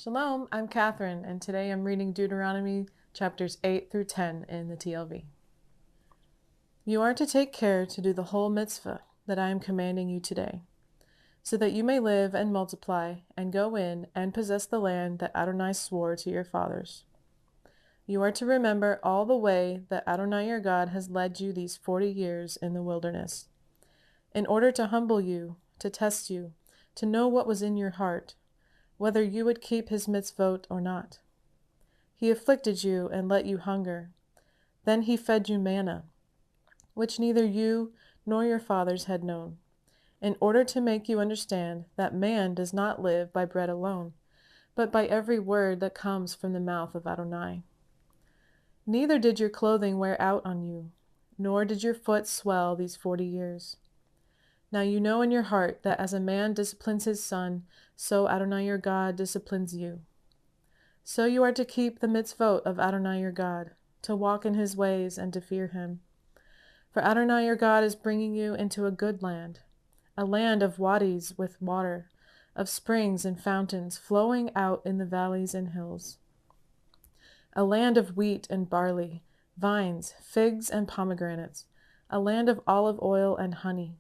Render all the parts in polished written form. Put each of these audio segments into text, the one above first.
Shalom, I'm Catherine, and today I'm reading Deuteronomy chapters 8 through 10 in the TLV. You are to take care to do the whole mitzvah that I am commanding you today, so that you may live and multiply and go in and possess the land that Adonai swore to your fathers. You are to remember all the way that Adonai your God has led you these 40 years in the wilderness, in order to humble you, to test you, to know what was in your heart, whether you would keep his mitzvot or not. He afflicted you and let you hunger. Then he fed you manna, which neither you nor your fathers had known, in order to make you understand that man does not live by bread alone, but by every word that comes from the mouth of Adonai. Neither did your clothing wear out on you, nor did your foot swell these 40 years. Now you know in your heart that as a man disciplines his son, so Adonai your God disciplines you. So you are to keep the mitzvot of Adonai your God, to walk in his ways and to fear him. For Adonai your God is bringing you into a good land, a land of wadis with water, of springs and fountains flowing out in the valleys and hills, a land of wheat and barley, vines, figs and pomegranates, a land of olive oil and honey,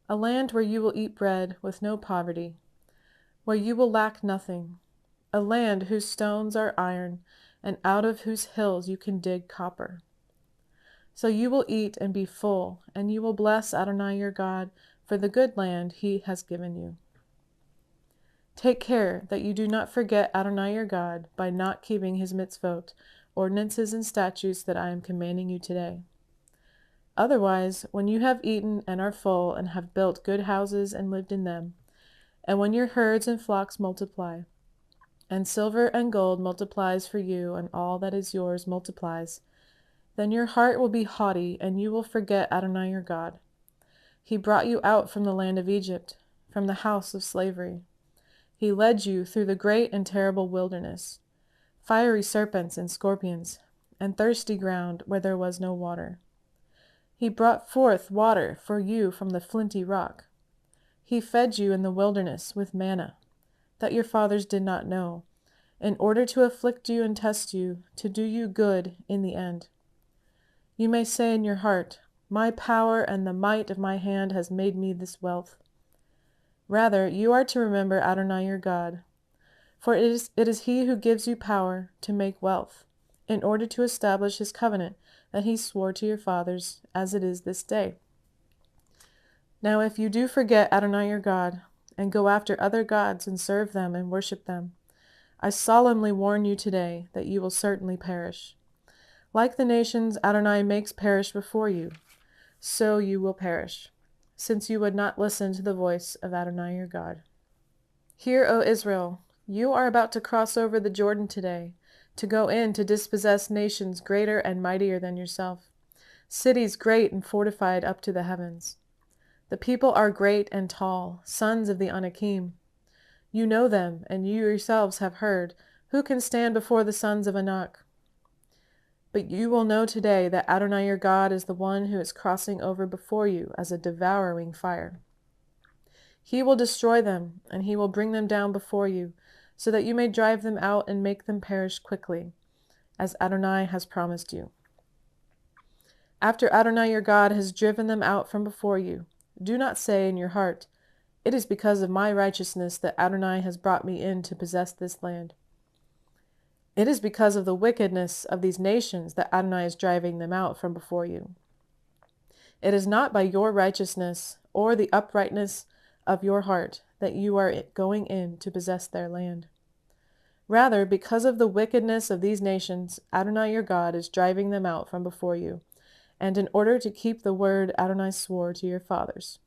a land where you will eat bread with no poverty, where you will lack nothing, a land whose stones are iron, and out of whose hills you can dig copper. So you will eat and be full, and you will bless Adonai your God for the good land he has given you. Take care that you do not forget Adonai your God by not keeping his mitzvot, ordinances and statutes that I am commanding you today. Otherwise, when you have eaten and are full and have built good houses and lived in them, and when your herds and flocks multiply, and silver and gold multiplies for you, and all that is yours multiplies, then your heart will be haughty, and you will forget Adonai your God. He brought you out from the land of Egypt, from the house of slavery. He led you through the great and terrible wilderness, fiery serpents and scorpions, and thirsty ground where there was no water. He brought forth water for you from the flinty rock. He fed you in the wilderness with manna, that your fathers did not know, in order to afflict you and test you, to do you good in the end. You may say in your heart, my power and the might of my hand has made me this wealth. Rather, you are to remember Adonai your God, for it is he who gives you power to make wealth, in order to establish his covenant that he swore to your fathers, as it is this day. Now if you do forget Adonai your God, and go after other gods and serve them and worship them, I solemnly warn you today that you will certainly perish. Like the nations Adonai makes perish before you, so you will perish, since you would not listen to the voice of Adonai your God. Hear, O Israel, you are about to cross over the Jordan today, to go in to dispossess nations greater and mightier than yourself, cities great and fortified up to the heavens. The people are great and tall, sons of the Anakim. You know them, and you yourselves have heard. Who can stand before the sons of Anak? But you will know today that Adonai your God is the one who is crossing over before you as a devouring fire. He will destroy them, and he will bring them down before you, so that you may drive them out and make them perish quickly, as Adonai has promised you. After Adonai your God has driven them out from before you, do not say in your heart, it is because of my righteousness that Adonai has brought me in to possess this land. It is because of the wickedness of these nations that Adonai is driving them out from before you. It is not by your righteousness or the uprightness of your heart that you are going in to possess their land. Rather, because of the wickedness of these nations, Adonai your God is driving them out from before you, and in order to keep the word Adonai swore to your fathers,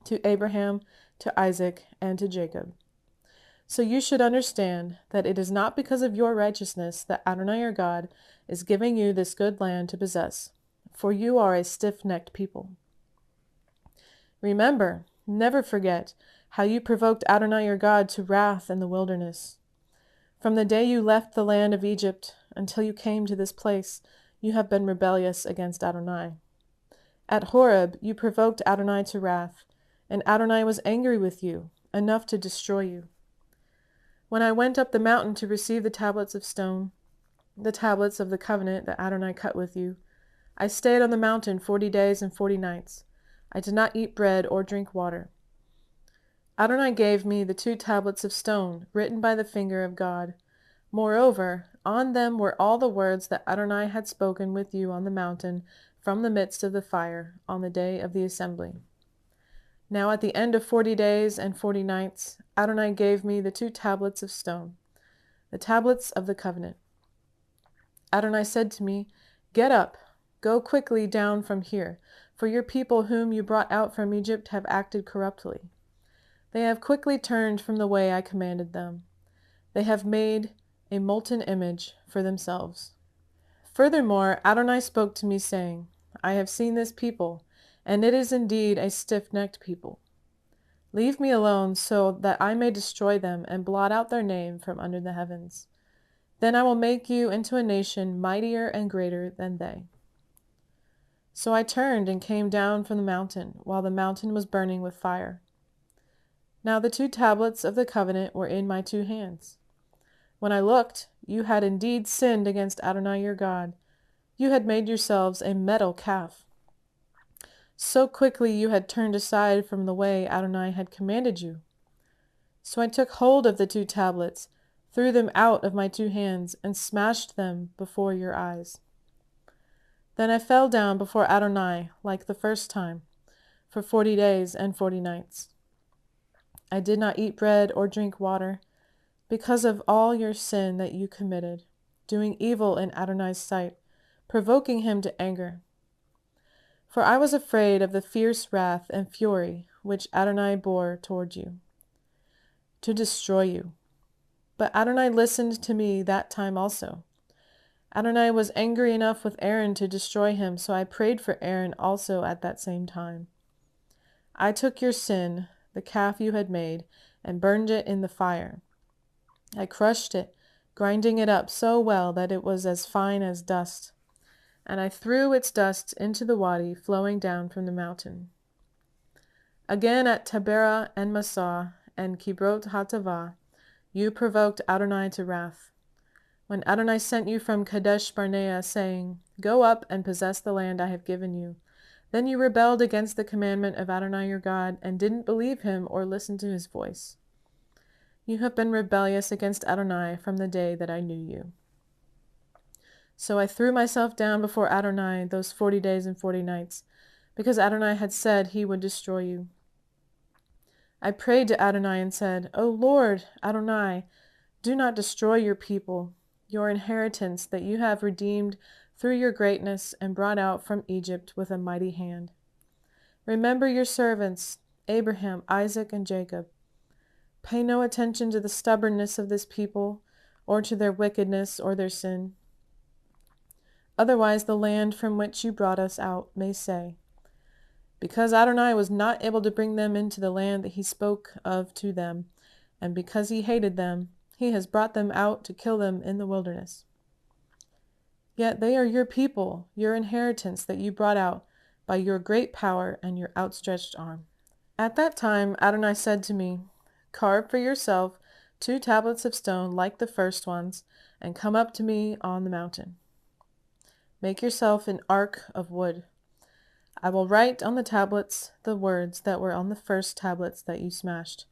to Abraham, to Isaac, and to Jacob. So you should understand that it is not because of your righteousness that Adonai your God is giving you this good land to possess, for you are a stiff-necked people. Remember, never forget how you provoked Adonai your God to wrath in the wilderness. From the day you left the land of Egypt until you came to this place, you have been rebellious against Adonai. At Horeb you provoked Adonai to wrath, and Adonai was angry with you, enough to destroy you. When I went up the mountain to receive the tablets of stone, the tablets of the covenant that Adonai cut with you, I stayed on the mountain 40 days and 40 nights. I did not eat bread or drink water. Adonai gave me the 2 tablets of stone, written by the finger of God. Moreover, on them were all the words that Adonai had spoken with you on the mountain from the midst of the fire on the day of the assembly. Now at the end of 40 days and 40 nights, Adonai gave me the 2 tablets of stone, the tablets of the covenant. Adonai said to me, "Get up, go quickly down from here, for your people whom you brought out from Egypt have acted corruptly. They have quickly turned from the way I commanded them. They have made a molten image for themselves." Furthermore, Adonai spoke to me, saying, "I have seen this people, and it is indeed a stiff-necked people. Leave me alone so that I may destroy them and blot out their name from under the heavens. Then I will make you into a nation mightier and greater than they." So I turned and came down from the mountain, while the mountain was burning with fire. Now the 2 tablets of the covenant were in my 2 hands. When I looked, you had indeed sinned against Adonai your God. You had made yourselves a metal calf. So quickly you had turned aside from the way Adonai had commanded you. So I took hold of the 2 tablets, threw them out of my 2 hands, and smashed them before your eyes. Then I fell down before Adonai like the first time, for 40 days and 40 nights. I did not eat bread or drink water, because of all your sin that you committed, doing evil in Adonai's sight, provoking him to anger. For I was afraid of the fierce wrath and fury which Adonai bore toward you, to destroy you. But Adonai listened to me that time also. Adonai was angry enough with Aaron to destroy him, so I prayed for Aaron also at that same time. I took your sin, the calf you had made, and burned it in the fire. I crushed it, grinding it up so well that it was as fine as dust, and I threw its dust into the wadi flowing down from the mountain. Again at Taberah and Massah and Kibrot Hatavah, you provoked Adonai to wrath. When Adonai sent you from Kadesh Barnea, saying, "Go up and possess the land I have given you," then you rebelled against the commandment of Adonai your God and didn't believe him or listen to his voice. You have been rebellious against Adonai from the day that I knew you. So I threw myself down before Adonai those 40 days and 40 nights, because Adonai had said he would destroy you. I prayed to Adonai and said, "O Lord, Adonai, do not destroy your people, your inheritance that you have redeemed through your greatness and brought out from Egypt with a mighty hand. Remember your servants, Abraham, Isaac, and Jacob. Pay no attention to the stubbornness of this people, or to their wickedness or their sin. Otherwise the land from which you brought us out may say, because Adonai was not able to bring them into the land that he spoke of to them, and because he hated them, he has brought them out to kill them in the wilderness. Yet they are your people, your inheritance that you brought out by your great power and your outstretched arm." At that time Adonai said to me, "Carve for yourself 2 tablets of stone like the first ones, and come up to me on the mountain. Make yourself an ark of wood. I will write on the tablets the words that were on the first tablets that you smashed,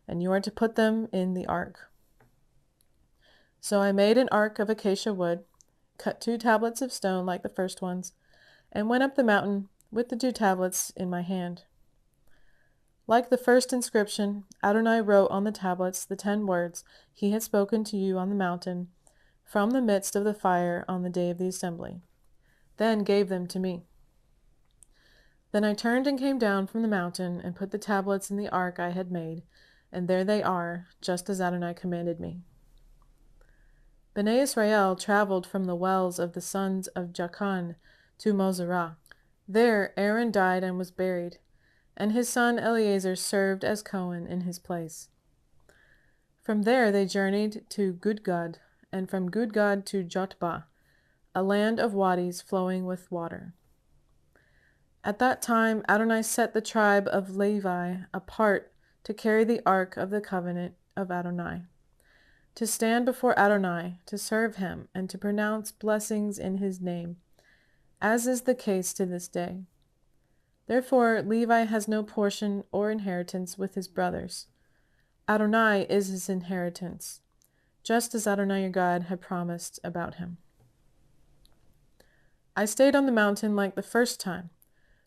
and you are to put them in the ark." So I made an ark of acacia wood, cut 2 tablets of stone like the first ones, and went up the mountain with the 2 tablets in my hand. Like the first inscription, Adonai wrote on the tablets the 10 words he had spoken to you on the mountain from the midst of the fire on the day of the assembly, then gave them to me. Then I turned and came down from the mountain and put the tablets in the ark I had made, and there they are, just as Adonai commanded me. Bnei Israel traveled from the wells of the sons of Jachan to Mosera. There Aaron died and was buried, and his son Eleazar served as Cohen in his place. From there they journeyed to Gudgad, and from Gudgad to Jotbah, a land of wadis flowing with water. At that time Adonai set the tribe of Levi apart to carry the ark of the covenant of Adonai. to stand before Adonai, to serve him, and to pronounce blessings in his name, as is the case to this day. Therefore Levi has no portion or inheritance with his brothers. Adonai is his inheritance, just as Adonai your God had promised about him. I stayed on the mountain like the first time,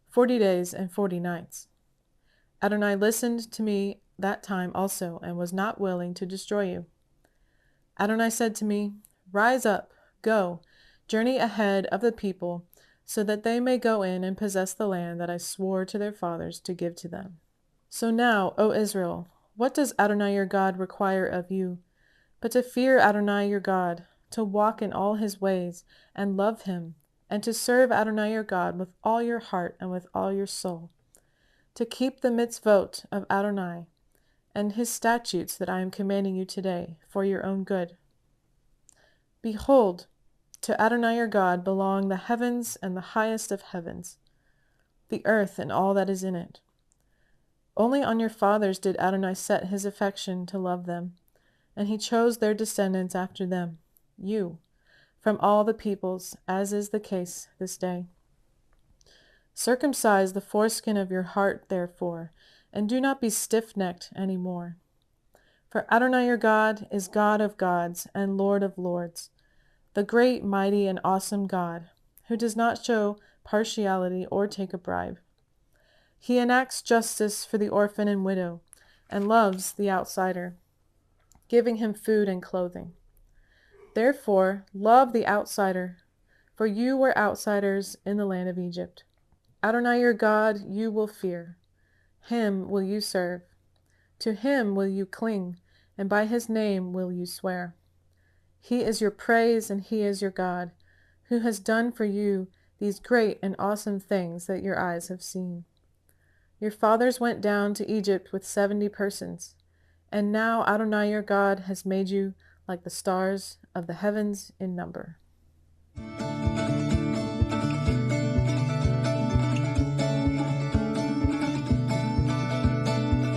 40 days and 40 nights. Adonai listened to me that time also, and was not willing to destroy you. Adonai said to me, Rise up, go, journey ahead of the people, so that they may go in and possess the land that I swore to their fathers to give to them. So now, O Israel, what does Adonai your God require of you, but to fear Adonai your God, to walk in all his ways, and love him, and to serve Adonai your God with all your heart and with all your soul, to keep the mitzvot of Adonai, and his statutes that I am commanding you today, for your own good. Behold, to Adonai your God belong the heavens and the highest of heavens, the earth and all that is in it. Only on your fathers did Adonai set his affection to love them, and he chose their descendants after them, you, from all the peoples, as is the case this day. Circumcise the foreskin of your heart, therefore, and do not be stiff-necked any more. For Adonai your God is God of gods and Lord of lords, the great, mighty, and awesome God, who does not show partiality or take a bribe. He enacts justice for the orphan and widow, and loves the outsider, giving him food and clothing. Therefore, love the outsider, for you were outsiders in the land of Egypt. Adonai your God you will fear. Him will you serve. To him will you cling, and by his name will you swear. He is your praise, and he is your God, who has done for you these great and awesome things that your eyes have seen. Your fathers went down to Egypt with 70 persons, and now Adonai your God has made you like the stars of the heavens in number.